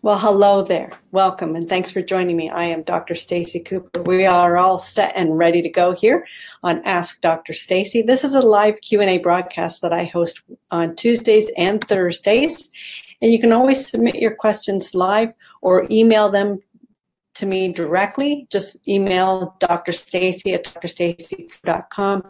Well, hello there. Welcome, and thanks for joining me. I am Dr. Stacey Cooper. We are all set and ready to go here on Ask Dr. Stacey. This is a live Q&A broadcast that I host on Tuesdays and Thursdays, and you can always submit your questions live or email them to me directly. Just email Dr. Stacey at drstacey.com.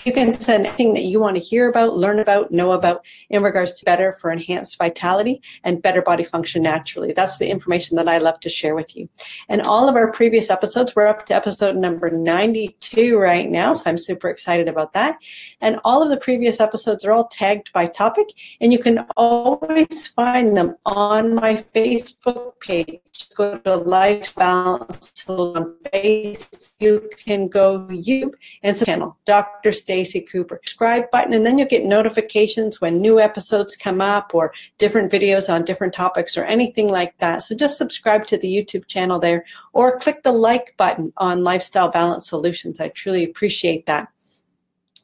You can send anything that you want to hear about, learn about, know about in regards to better for enhanced vitality and better body function naturally. That's the information that I love to share with you. And all of our previous episodes, we're up to episode number 92 right now, so I'm super excited about that. And all of the previous episodes are all tagged by topic, and you can always find them on my Facebook page. Just go to Life Balance on Facebook. You can go to YouTube and channel, Dr. Stacey Cooper. Subscribe button, and then you'll get notifications when new episodes come up or different videos on different topics or anything like that. So just subscribe to the YouTube channel there or click the like button on Lifestyle Balance Solutions. I truly appreciate that.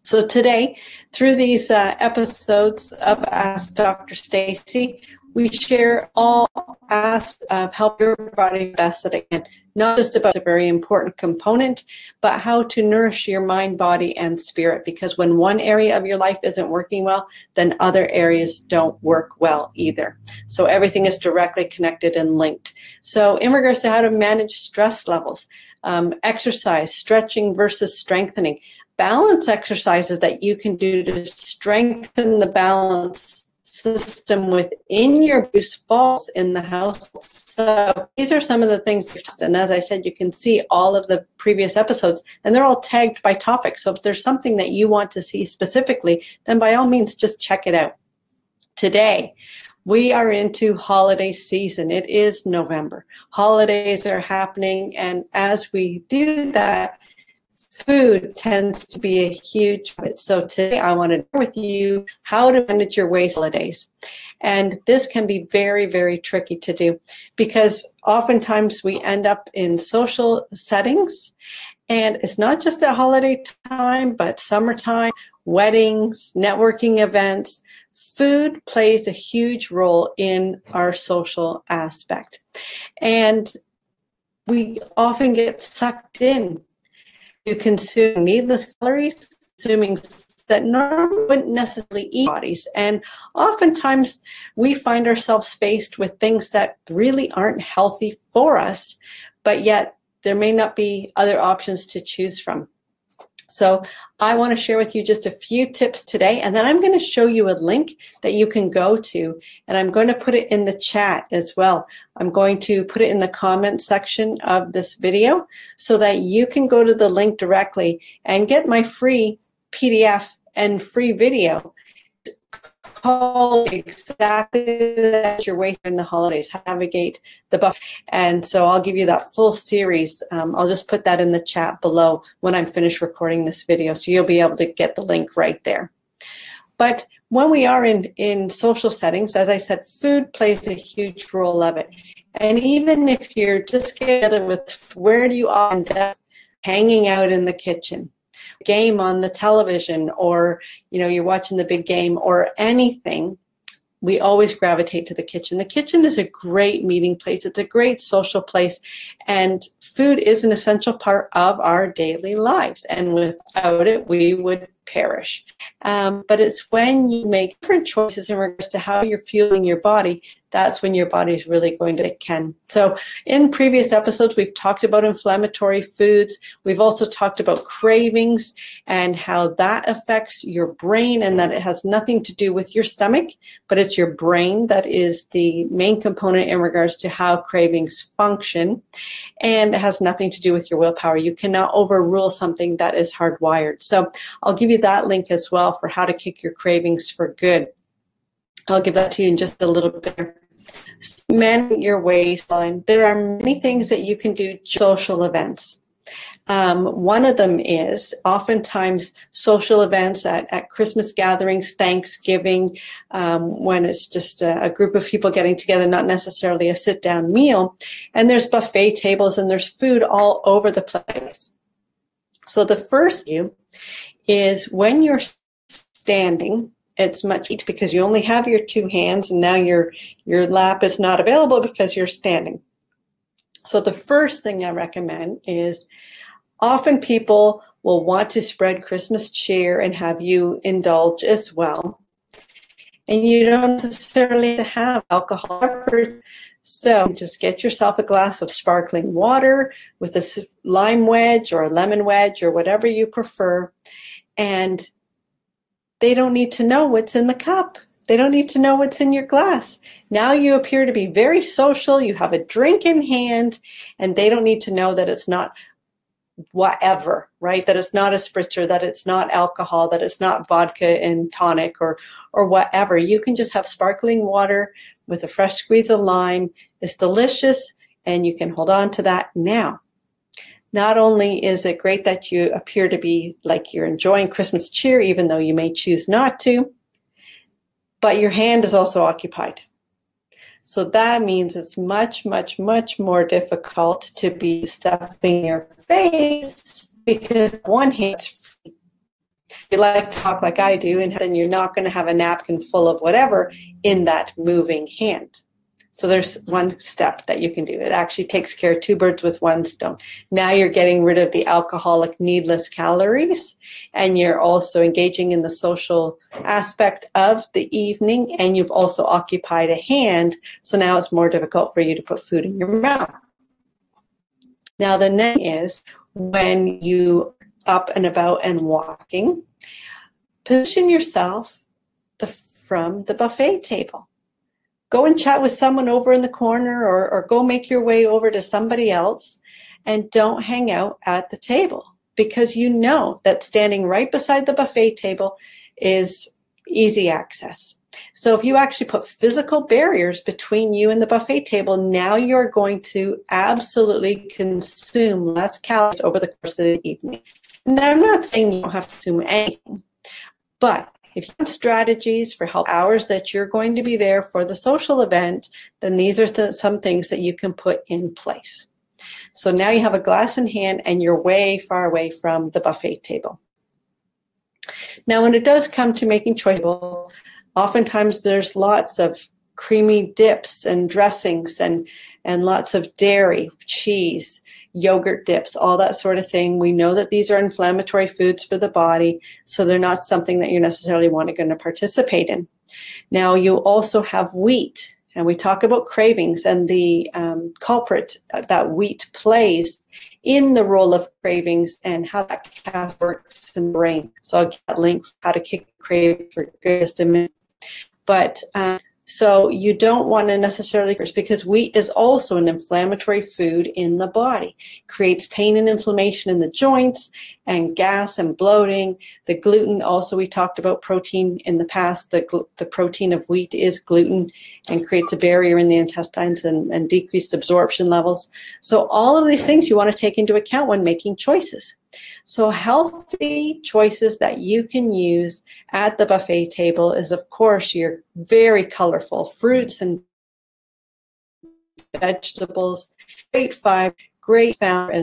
So today, through these episodes of Ask Dr. Stacey, we share all aspects of help your body best that it can. Not just about a very important component, but how to nourish your mind, body, and spirit. Because when one area of your life isn't working well, then other areas don't work well either. So everything is directly connected and linked. So in regards to how to manage stress levels, exercise, stretching versus strengthening, balance exercises that you can do to strengthen the balance system within your boost falls in the house. So these are some of the things, and as I said, you can see all of the previous episodes, and they're all tagged by topic. So if there's something that you want to see specifically, then by all means, just check it out. Today, we are into holiday season. It is November. Holidays are happening, and as we do that, food tends to be a huge part. So today I want to share with you how to manage your waste holidays. And this can be very, very tricky to do because oftentimes we end up in social settings, and it's not just at holiday time, but summertime, weddings, networking events. Food plays a huge role in our social aspect. And we often get sucked in to consume needless calories, consuming that normally wouldn't necessarily eat bodies. And oftentimes we find ourselves faced with things that really aren't healthy for us, but yet there may not be other options to choose from. So I want to share with you just a few tips today, and then I'm going to show you a link that you can go to, and I'm going to put it in the chat as well. I'm going to put it in the comment section of this video so that you can go to the link directly and get my free PDF and free video called exactly that your way in the holidays, navigate the buffet. And so I'll give you that full series. I'll just put that in the chat below when I'm finished recording this video, so you'll be able to get the link right there. But when we are in social settings, as I said, food plays a huge role of it. And even if you're just together with, where do you all end up? Hanging out in the kitchen, game on the television, or you're watching the big game or anything, we always gravitate to the kitchen. The kitchen is a great meeting place. It's a great social place, and food is an essential part of our daily lives, and without it we would perish. But it's when you make different choices in regards to how you're fueling your body, that's when your body is really going to can. So in previous episodes, we've talked about inflammatory foods. We've also talked about cravings and how that affects your brain, and that it has nothing to do with your stomach, but it's your brain that is the main component in regards to how cravings function, and it has nothing to do with your willpower. You cannot overrule something that is hardwired. So I'll give you that link as well for how to kick your cravings for good. I'll give that to you in just a little bit. Manage your waistline. There are many things that you can do, social events. One of them is oftentimes social events at Christmas gatherings, Thanksgiving, when it's just a group of people getting together, not necessarily a sit-down meal, and there's buffet tables and there's food all over the place. So the first is when you're standing it's much easier because you only have your two hands, and now your lap is not available because you're standing. So the first thing I recommend is, often people will want to spread Christmas cheer and have you indulge as well. And you don't necessarily have alcohol. So just get yourself a glass of sparkling water with a lime wedge or a lemon wedge or whatever you prefer. And they don't need to know what's in the cup. They don't need to know what's in your glass. Now you appear to be very social. You have a drink in hand, and they don't need to know that it's not whatever, right? That it's not a spritzer, that it's not alcohol, that it's not vodka and tonic or whatever. You can just have sparkling water with a fresh squeeze of lime. It's delicious, and you can hold on to that now. Not only is it great that you appear to be like you're enjoying Christmas cheer, even though you may choose not to, but your hand is also occupied. So that means it's much, much, much more difficult to be stuffing your face because one hand's free. You like to talk like I do, and then you're not going to have a napkin full of whatever in that moving hand. So there's one step that you can do. It actually takes care of two birds with one stone. Now you're getting rid of the alcoholic needless calories, and you're also engaging in the social aspect of the evening, and you've also occupied a hand. So now it's more difficult for you to put food in your mouth. Now the next is when you up and about and walking, position yourself from the buffet table. Go and chat with someone over in the corner, or go make your way over to somebody else, and don't hang out at the table, because you know that standing right beside the buffet table is easy access. So if you actually put physical barriers between you and the buffet table, now you're going to absolutely consume less calories over the course of the evening. Now, I'm not saying you don't have to consume anything, but if you have strategies for how hours that you're going to be there for the social event, then these are some things that you can put in place. So now you have a glass in hand, and you're way far away from the buffet table. Now, when it does come to making choices, oftentimes there's lots of creamy dips and dressings and lots of dairy, cheese, yogurt dips, all that sort of thing. We know that these are inflammatory foods for the body, so they're not something that you necessarily want to participate in. Now, you also have wheat, and we talk about cravings and the culprit that wheat plays in the role of cravings and how that works in the brain. So I'll get a link for how to kick craving for just a minute. But so you don't want to necessarily, because wheat is also an inflammatory food in the body, creates pain and inflammation in the joints and gas and bloating. The gluten also, we talked about protein in the past. The protein of wheat is gluten and creates a barrier in the intestines and decreased absorption levels. So all of these things you want to take into account when making choices. So healthy choices that you can use at the buffet table is, of course, your very colorful fruits and vegetables, great fiber, great fat,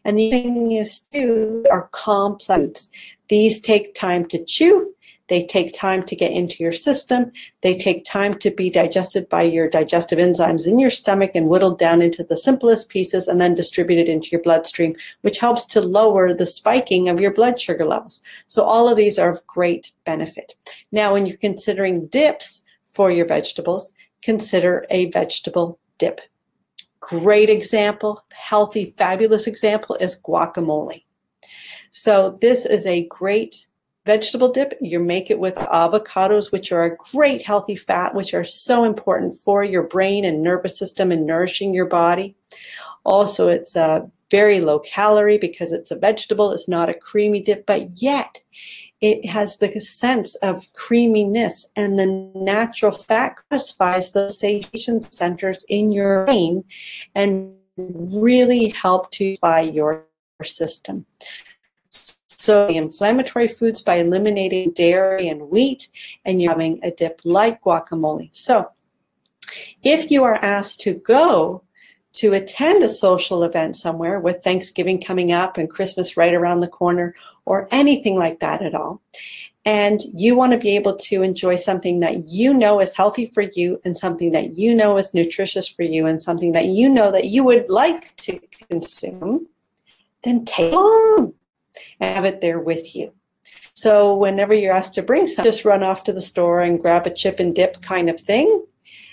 and the thing is too are complex. These take time to chew. They take time to get into your system. They take time to be digested by your digestive enzymes in your stomach and whittled down into the simplest pieces and then distributed into your bloodstream, which helps to lower the spiking of your blood sugar levels. So all of these are of great benefit. Now, when you're considering dips for your vegetables, consider a vegetable dip. Great example, healthy, fabulous example is guacamole. So this is a great vegetable dip. You make it with avocados, which are a great healthy fat, which are so important for your brain and nervous system and nourishing your body. Also, it's very low calorie because it's a vegetable. It's not a creamy dip, but yet it has the sense of creaminess, and the natural fat satisfies the satiation centers in your brain and really help to satisfy your system. So the inflammatory foods by eliminating dairy and wheat, and you're having a dip like guacamole. So if you are asked to go to attend a social event somewhere with Thanksgiving coming up and Christmas right around the corner or anything like that at all, and you want to be able to enjoy something that you know is healthy for you, and something that you know is nutritious for you, and something that you know that you would like to consume, then take it along and have it there with you. So whenever you're asked to bring something, just run off to the store and grab a chip and dip kind of thing.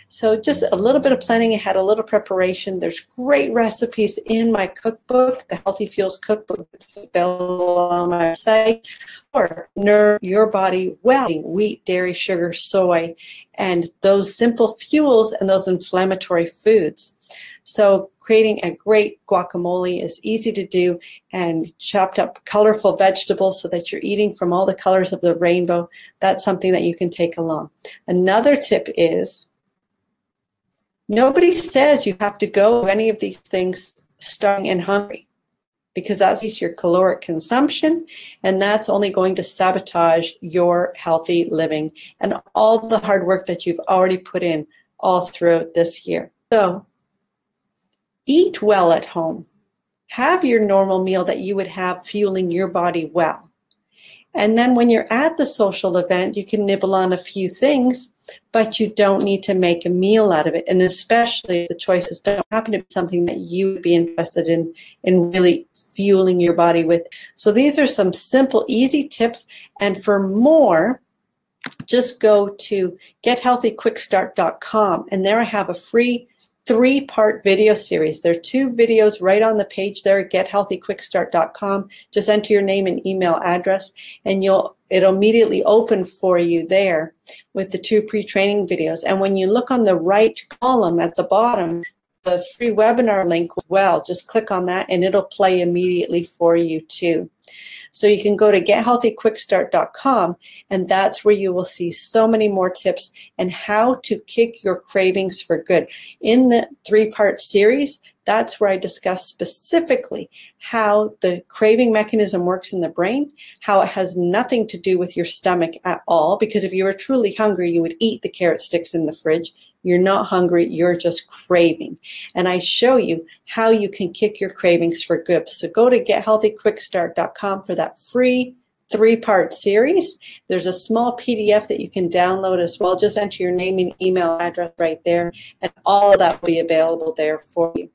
So just a little bit of planning ahead, a little preparation. There's great recipes in my cookbook, the Healthy Fuels Cookbook. It's available on my site. Or nourish your body well, wheat, dairy, sugar, soy, and those simple fuels and those inflammatory foods. So creating a great guacamole is easy to do, and chopped up colorful vegetables so that you're eating from all the colors of the rainbow. That's something that you can take along. Another tip is, nobody says you have to go to any of these things starving and hungry, because that's your caloric consumption, and that's only going to sabotage your healthy living and all the hard work that you've already put in all throughout this year. So eat well at home. Have your normal meal that you would have fueling your body well. And then when you're at the social event, you can nibble on a few things, but you don't need to make a meal out of it. And especially if the choices don't happen to be something that you would be interested in really fueling your body with. So these are some simple, easy tips. And for more, just go to gethealthyquickstart.com. And there I have a free 3-part video series. There are 2 videos right on the page there at gethealthyquickstart.com. Just enter your name and email address, and it'll immediately open for you there with the 2 pre-training videos. And when you look on the right column at the bottom, the free webinar link as well, just click on that and it'll play immediately for you too. So you can go to gethealthyquickstart.com, and that's where you will see so many more tips and how to kick your cravings for good. In the 3-part series, that's where I discuss specifically how the craving mechanism works in the brain, how it has nothing to do with your stomach at all, because if you were truly hungry, you would eat the carrot sticks in the fridge. You're not hungry, you're just craving. And I show you how you can kick your cravings for good. So go to gethealthyquickstart.com for that free 3-part series. There's a small PDF that you can download as well. Just enter your name and email address right there, and all of that will be available there for you.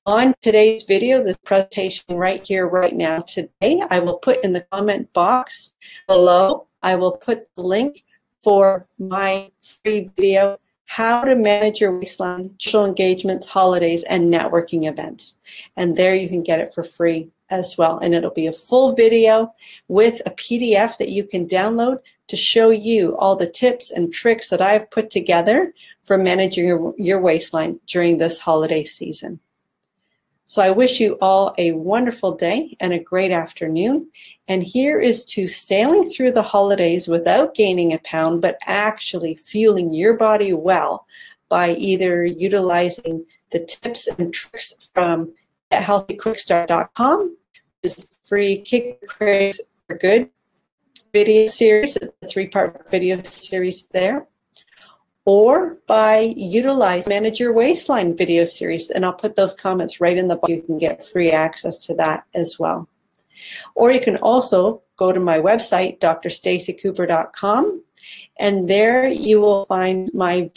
On today's video, this presentation right here, right now, today, I will put in the comment box below, I will put the link for my free video, How to Manage Your Waistline, Social Engagements, Holidays, and Networking Events. And there you can get it for free as well. And it'll be a full video with a PDF that you can download to show you all the tips and tricks that I've put together for managing your waistline during this holiday season. So I wish you all a wonderful day and a great afternoon. And here is to sailing through the holidays without gaining a pound, but actually fueling your body well by either utilizing the tips and tricks from healthyquickstart.com, which is free Kick Craves for Good video series, a 3-part video series there, or by utilizing Manage Your Waistline video series, and I'll put those comments right in the box. You can get free access to that as well. Or you can also go to my website, drstaceycooper.com, and there you will find my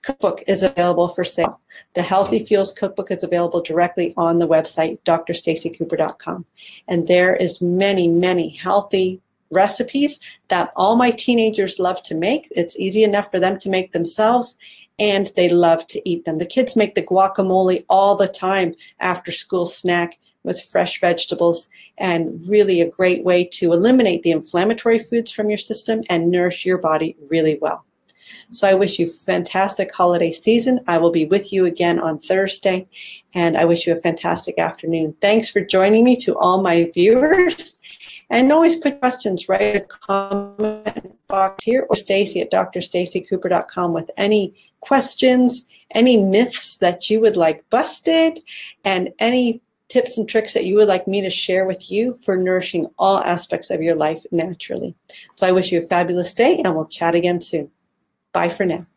cookbook is available for sale. The Healthy Fuels Cookbook is available directly on the website, drstaceycooper.com, and there is many, many healthy recipes that all my teenagers love to make. It's easy enough for them to make themselves, and they love to eat them. The kids make the guacamole all the time after school snack with fresh vegetables, and really a great way to eliminate the inflammatory foods from your system and nourish your body really well. So I wish you a fantastic holiday season. I will be with you again on Thursday, and I wish you a fantastic afternoon. Thanks for joining me, to all my viewers. And always put questions right in the comment box here, or Stacey at drstaceycooper.com with any questions, any myths that you would like busted, and any tips and tricks that you would like me to share with you for nourishing all aspects of your life naturally. So I wish you a fabulous day, and we'll chat again soon. Bye for now.